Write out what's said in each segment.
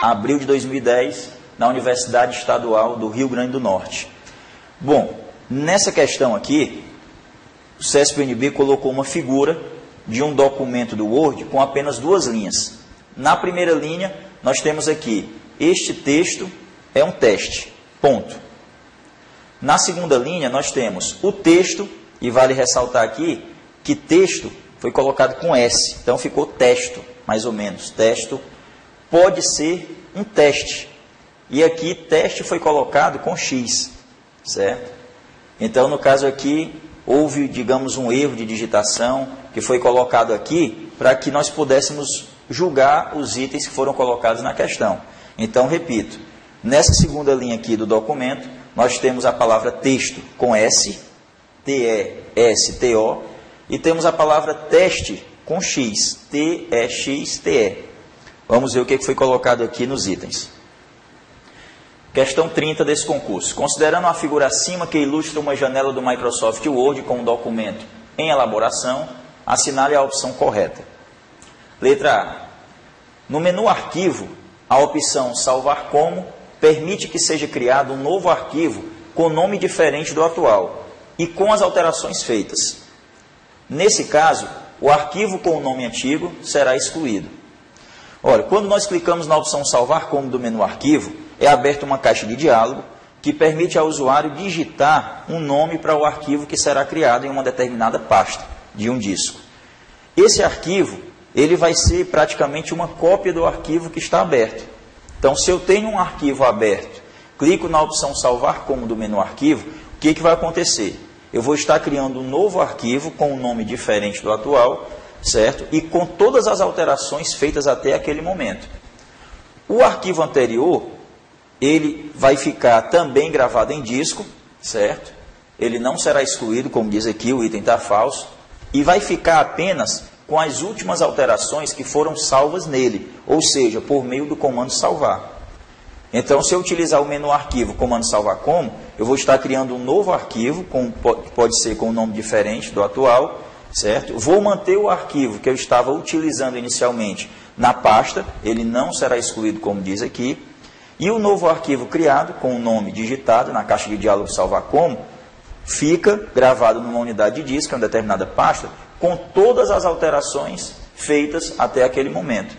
Abril de 2010, na Universidade Estadual do Rio Grande do Norte. Bom, nessa questão aqui, o CESP-UNB colocou uma figura de um documento do Word com apenas 2 linhas. Na primeira linha, nós temos aqui, este texto é um teste, ponto. Na segunda linha, nós temos o texto, e vale ressaltar aqui que texto foi colocado com S, então ficou texto, mais ou menos. Texto pode ser um teste, e aqui teste foi colocado com X, certo? Então, no caso aqui, houve, digamos, um erro de digitação que foi colocado aqui para que nós pudéssemos julgar os itens que foram colocados na questão. Então, repito, nessa segunda linha aqui do documento, nós temos a palavra texto com S, T-E-S-T-O, e temos a palavra teste com X, T-E-X-T-E. Vamos ver o que foi colocado aqui nos itens. Questão 30 desse concurso. Considerando a figura acima que ilustra uma janela do Microsoft Word com um documento em elaboração, assinale a opção correta. Letra A. No menu Arquivo, a opção Salvar Como permite que seja criado um novo arquivo com nome diferente do atual e com as alterações feitas. Nesse caso, o arquivo com o nome antigo será excluído. Olha, quando nós clicamos na opção Salvar Como do menu Arquivo, é aberta uma caixa de diálogo que permite ao usuário digitar um nome para o arquivo que será criado em uma determinada pasta de um disco. Esse arquivo, ele vai ser praticamente uma cópia do arquivo que está aberto. Então, se eu tenho um arquivo aberto, clico na opção Salvar Como do menu Arquivo, o que vai acontecer? Eu vou estar criando um novo arquivo com um nome diferente do atual, certo? E com todas as alterações feitas até aquele momento. O arquivo anterior, ele vai ficar também gravado em disco, certo? Ele não será excluído, como diz aqui, o item está falso, e vai ficar apenas com as últimas alterações que foram salvas nele, ou seja, por meio do comando salvar. Então, se eu utilizar o menu arquivo, comando salvar como, eu vou estar criando um novo arquivo, que pode ser com um nome diferente do atual, certo? Vou manter o arquivo que eu estava utilizando inicialmente na pasta, ele não será excluído, como diz aqui, e o novo arquivo criado, com o nome digitado na caixa de diálogo salvar como, fica gravado numa unidade de disco, em uma determinada pasta, com todas as alterações feitas até aquele momento.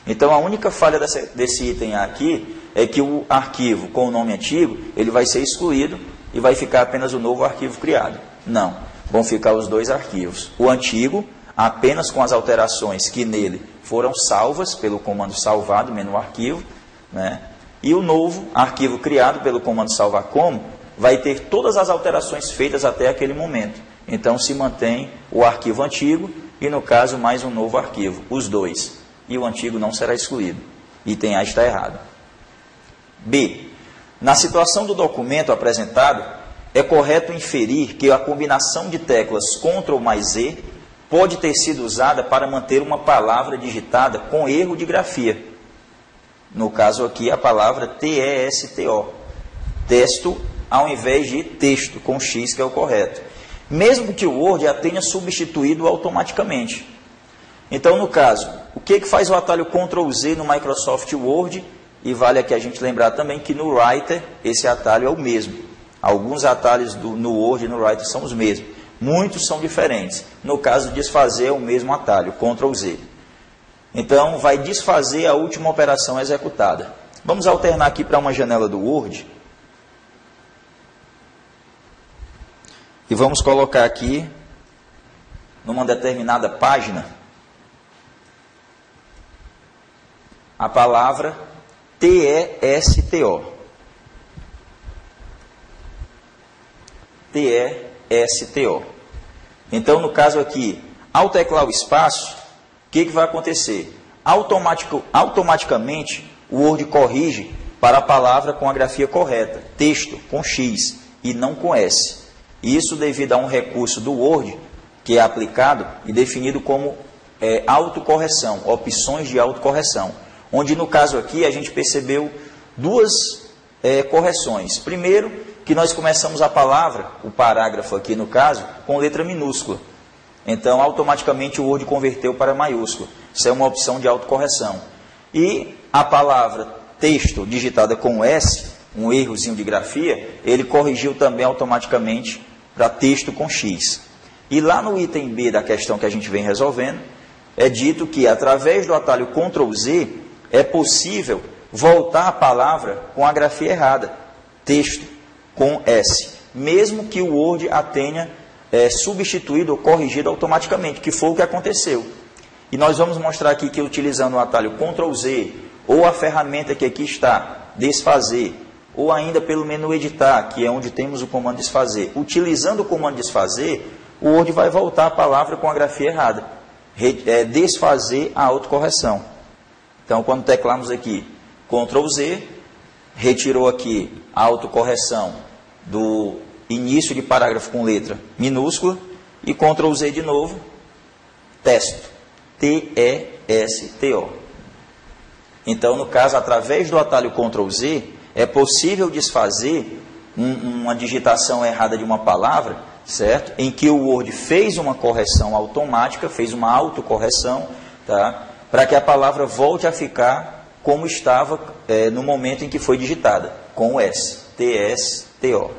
Então, a única falha desse item aqui é que o arquivo com o nome antigo, ele vai ser excluído e vai ficar apenas o novo arquivo criado. Não, vão ficar os 2 arquivos. O antigo, apenas com as alterações que nele foram salvas pelo comando salvar do menu arquivo, né? E o novo arquivo criado pelo comando salvar como vai ter todas as alterações feitas até aquele momento. Então, se mantém o arquivo antigo e, no caso, mais um novo arquivo, os 2. E o antigo não será excluído. Item A está errado. B. Na situação do documento apresentado, é correto inferir que a combinação de teclas Ctrl mais Z pode ter sido usada para manter uma palavra digitada com erro de grafia. No caso aqui, a palavra T-E-S-T-O. Texto ao invés de texto, com X, que é o correto. Mesmo que o Word a tenha substituído automaticamente. Então, no caso, o que faz o atalho Ctrl Z no Microsoft Word? E vale aqui a gente lembrar também que no Writer esse atalho é o mesmo. Alguns atalhos no Word e no Writer são os mesmos. Muitos são diferentes. No caso, desfazer é o mesmo atalho, Ctrl Z. Então, vai desfazer a última operação executada. Vamos alternar aqui para uma janela do Word. E vamos colocar aqui, numa determinada página, a palavra T-E-S-T-O. T-E-S-T-O. Então, no caso aqui, ao teclar o espaço, o que vai acontecer? Automaticamente, o Word corrige para a palavra com a grafia correta, texto, com X, e não com S. Isso devido a um recurso do Word, que é aplicado e definido como autocorreção, opções de autocorreção. Onde, no caso aqui, a gente percebeu 2 correções. Primeiro, que nós começamos a palavra, o parágrafo aqui no caso, com letra minúscula. Então, automaticamente o Word converteu para maiúsculo. Isso é uma opção de autocorreção. E a palavra texto digitada com S, um errozinho de grafia, ele corrigiu também automaticamente para texto com X. E lá no item B da questão que a gente vem resolvendo, é dito que através do atalho Ctrl Z é possível voltar a palavra com a grafia errada, texto com S, mesmo que o Word a tenha substituído ou corrigido automaticamente, que foi o que aconteceu. E nós vamos mostrar aqui que utilizando o atalho Ctrl Z, ou a ferramenta que aqui está, desfazer, ou ainda pelo menu editar, que é onde temos o comando desfazer. Utilizando o comando desfazer, o Word vai voltar a palavra com a grafia errada, desfazer a autocorreção. Então, quando teclarmos aqui Ctrl Z, retirou aqui a autocorreção do início de parágrafo com letra minúscula, e Ctrl Z de novo, texto, T-E-S-T-O. Então, no caso, através do atalho Ctrl Z, é possível desfazer uma digitação errada de uma palavra, certo? Em que o Word fez uma correção automática, fez uma autocorreção, tá? Para que a palavra volte a ficar como estava no momento em que foi digitada, com o S, T-S-T-O.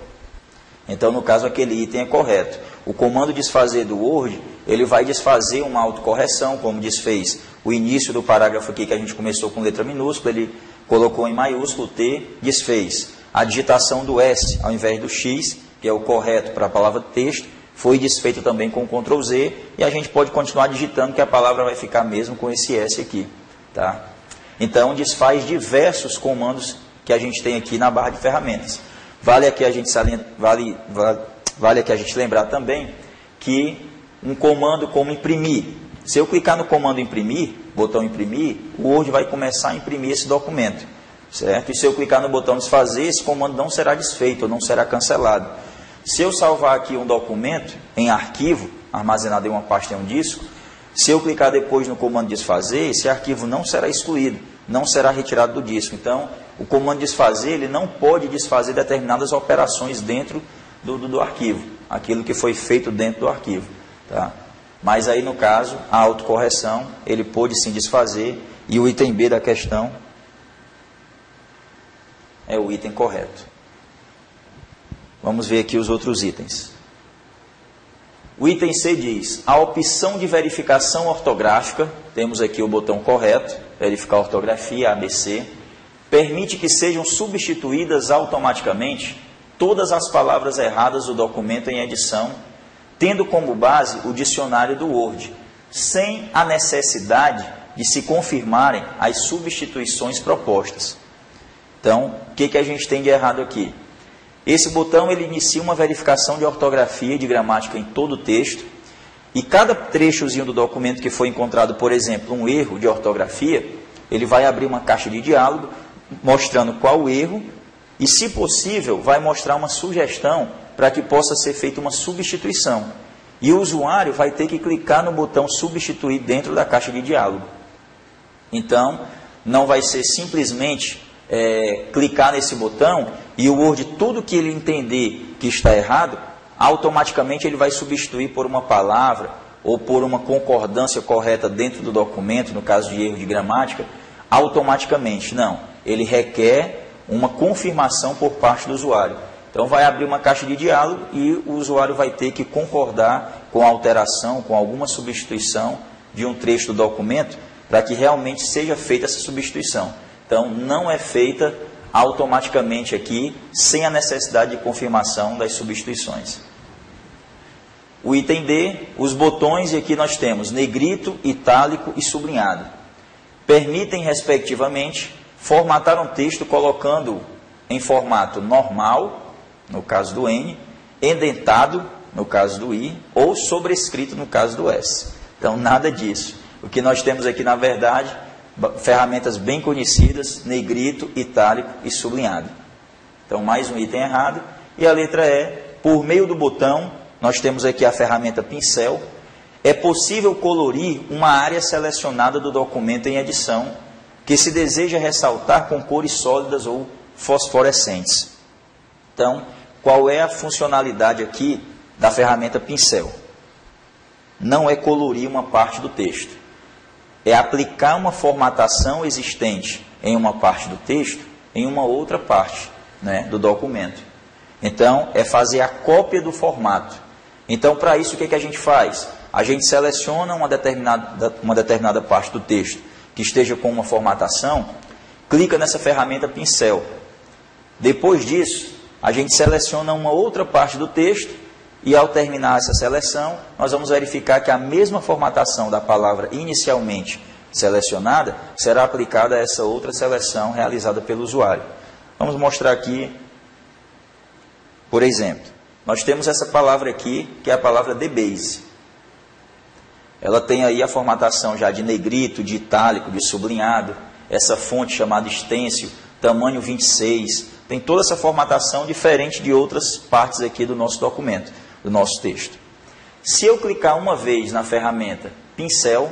Então, no caso, aquele item é correto. O comando desfazer do Word, ele vai desfazer uma autocorreção, como desfez o início do parágrafo aqui, que a gente começou com letra minúscula, ele colocou em maiúsculo T, desfez. A digitação do S ao invés do X, que é o correto para a palavra texto, foi desfeita também com o Ctrl Z, e a gente pode continuar digitando, que a palavra vai ficar mesmo com esse S aqui. Tá? Então, desfaz diversos comandos que a gente tem aqui na barra de ferramentas. Vale aqui a gente lembrar também que um comando como imprimir, se eu clicar no comando imprimir, botão imprimir, o Word vai começar a imprimir esse documento, certo? E se eu clicar no botão desfazer, esse comando não será desfeito, ou não será cancelado. Se eu salvar aqui um documento em arquivo, armazenado em uma pasta em um disco, se eu clicar depois no comando desfazer, esse arquivo não será excluído, não será retirado do disco. Então, o comando desfazer, ele não pode desfazer determinadas operações dentro do arquivo, aquilo que foi feito dentro do arquivo. Tá? Mas aí, no caso, a autocorreção, ele pôde sim desfazer, e o item B da questão é o item correto. Vamos ver aqui os outros itens. O item C diz, a opção de verificação ortográfica, temos aqui o botão correto, verificar a ortografia, ABC, permite que sejam substituídas automaticamente todas as palavras erradas do documento em edição, tendo como base o dicionário do Word, sem a necessidade de se confirmarem as substituições propostas. Então, o que a gente tem de errado aqui? Esse botão ele inicia uma verificação de ortografia e de gramática em todo o texto, e cada trechozinho do documento que foi encontrado, por exemplo, um erro de ortografia, ele vai abrir uma caixa de diálogo mostrando qual o erro e, se possível, vai mostrar uma sugestão para que possa ser feita uma substituição. E o usuário vai ter que clicar no botão substituir dentro da caixa de diálogo. Então, não vai ser simplesmente clicar nesse botão e o Word, tudo que ele entender que está errado, automaticamente ele vai substituir por uma palavra ou por uma concordância correta dentro do documento, no caso de erro de gramática, automaticamente. Não, ele requer uma confirmação por parte do usuário. Então vai abrir uma caixa de diálogo e o usuário vai ter que concordar com a alteração, com alguma substituição de um trecho do documento, para que realmente seja feita essa substituição. Então não é feita automaticamente aqui, sem a necessidade de confirmação das substituições. O item D, os botões, e aqui nós temos negrito, itálico e sublinhado. Permitem, respectivamente, formatar um texto colocando em formato normal, no caso do N, indentado, no caso do I, ou sobrescrito, no caso do S. Então, nada disso. O que nós temos aqui, na verdade, ferramentas bem conhecidas, negrito, itálico e sublinhado. Então, mais um item errado. E a letra E, por meio do botão, nós temos aqui a ferramenta pincel. É possível colorir uma área selecionada do documento em edição, que se deseja ressaltar com cores sólidas ou fosforescentes. Então, qual é a funcionalidade aqui da ferramenta pincel? não é colorir uma parte do texto. É aplicar uma formatação existente em uma parte do texto em uma outra parte, né, do documento. Então, é fazer a cópia do formato. Então, para isso, o que a gente faz? A gente seleciona uma determinada parte do texto que esteja com uma formatação, clica nessa ferramenta pincel. Depois disso, a gente seleciona uma outra parte do texto e, ao terminar essa seleção, nós vamos verificar que a mesma formatação da palavra inicialmente selecionada será aplicada a essa outra seleção realizada pelo usuário. Vamos mostrar aqui, por exemplo, nós temos essa palavra aqui, que é a palavra DBase. Ela tem aí a formatação já de negrito, de itálico, de sublinhado, essa fonte chamada stencil, tamanho 26, tem toda essa formatação diferente de outras partes aqui do nosso documento, do nosso texto. Se eu clicar uma vez na ferramenta pincel,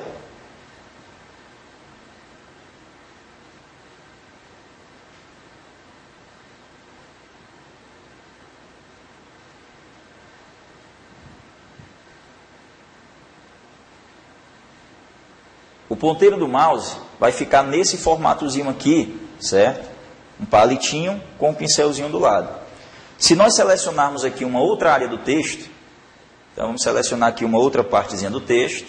o ponteiro do mouse vai ficar nesse formatozinho aqui, certo? Um palitinho com um pincelzinho do lado. Se nós selecionarmos aqui uma outra área do texto, então vamos selecionar aqui uma outra partezinha do texto.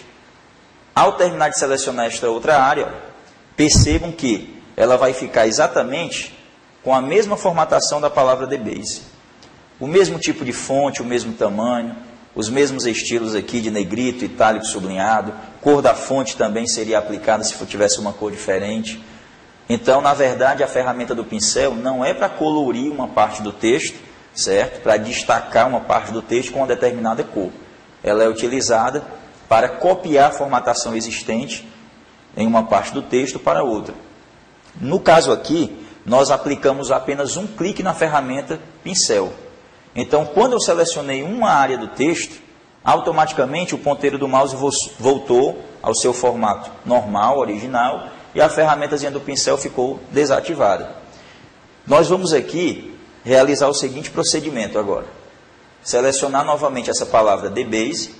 Ao terminar de selecionar esta outra área, percebam que ela vai ficar exatamente com a mesma formatação da palavra DBase. O mesmo tipo de fonte, o mesmo tamanho, os mesmos estilos aqui de negrito, itálico, sublinhado, cor da fonte também seria aplicada se tivesse uma cor diferente. Então, na verdade, a ferramenta do pincel não é para colorir uma parte do texto, certo? Para destacar uma parte do texto com uma determinada cor. Ela é utilizada para copiar a formatação existente em uma parte do texto para outra. No caso aqui, nós aplicamos apenas um clique na ferramenta pincel. Então, quando eu selecionei uma área do texto, automaticamente o ponteiro do mouse voltou ao seu formato normal, original, e a ferramentazinha do pincel ficou desativada. Nós vamos aqui realizar o seguinte procedimento agora. Selecionar novamente essa palavra DBase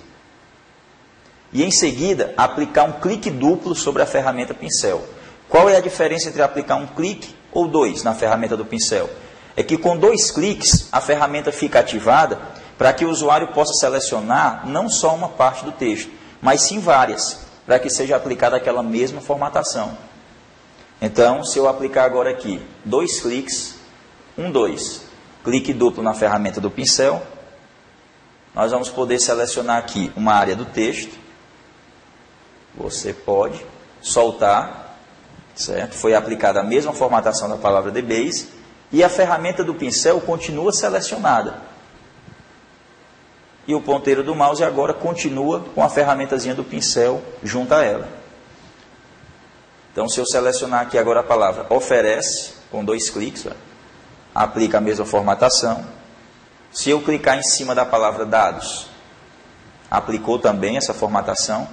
e, em seguida, aplicar um clique duplo sobre a ferramenta pincel. Qual é a diferença entre aplicar um clique ou dois na ferramenta do pincel? É que com 2 cliques a ferramenta fica ativada para que o usuário possa selecionar não só uma parte do texto, mas sim várias, para que seja aplicada aquela mesma formatação. Então, se eu aplicar agora aqui 2 cliques, 2, clique duplo na ferramenta do pincel, nós vamos poder selecionar aqui uma área do texto. Você pode soltar, certo? Foi aplicada a mesma formatação da palavra DBase e a ferramenta do pincel continua selecionada. E o ponteiro do mouse agora continua com a ferramentazinha do pincel junto a ela. Então, se eu selecionar aqui agora a palavra oferece, com 2 cliques, aplica a mesma formatação. Se eu clicar em cima da palavra dados, aplicou também essa formatação.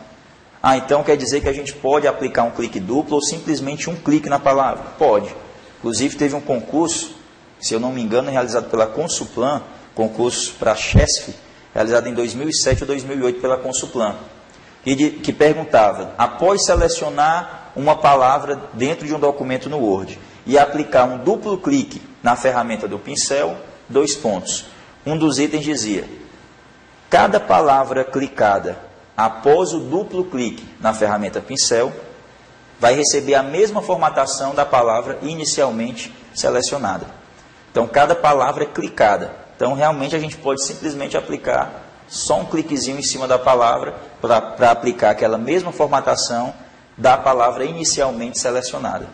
Então quer dizer que a gente pode aplicar um clique duplo ou simplesmente um clique na palavra? Pode. Inclusive teve um concurso, se eu não me engano, realizado pela Consuplan, concurso para CHESF, realizado em 2007 ou 2008 pela Consuplan, que perguntava, após selecionar uma palavra dentro de um documento no Word e aplicar um duplo clique na ferramenta do pincel, 2 pontos. Um dos itens dizia, cada palavra clicada após o duplo clique na ferramenta pincel vai receber a mesma formatação da palavra inicialmente selecionada. Então, cada palavra é clicada. Então, realmente, a gente pode simplesmente aplicar só um cliquezinho em cima da palavra para aplicar aquela mesma formatação da palavra inicialmente selecionada.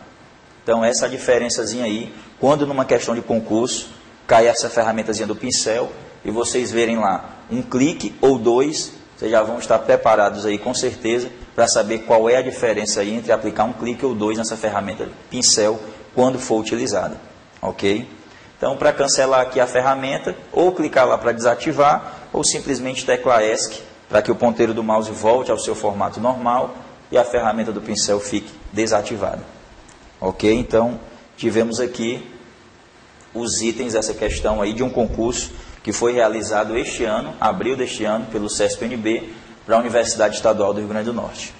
Então, essa é a diferençazinha aí, quando numa questão de concurso, cai essa ferramentazinha do pincel e vocês verem lá um clique ou 2, vocês já vão estar preparados aí com certeza para saber qual é a diferença aí entre aplicar um clique ou 2 nessa ferramenta pincel quando for utilizada. Ok? Então, para cancelar aqui a ferramenta, ou clicar lá para desativar, ou simplesmente tecla ESC para que o ponteiro do mouse volte ao seu formato normal e a ferramenta do pincel fique desativada. Ok? Então, tivemos aqui os itens dessa questão aí de um concurso que foi realizado este ano, abril deste ano, pelo CESP-UNB, para a Universidade Estadual do Rio Grande do Norte.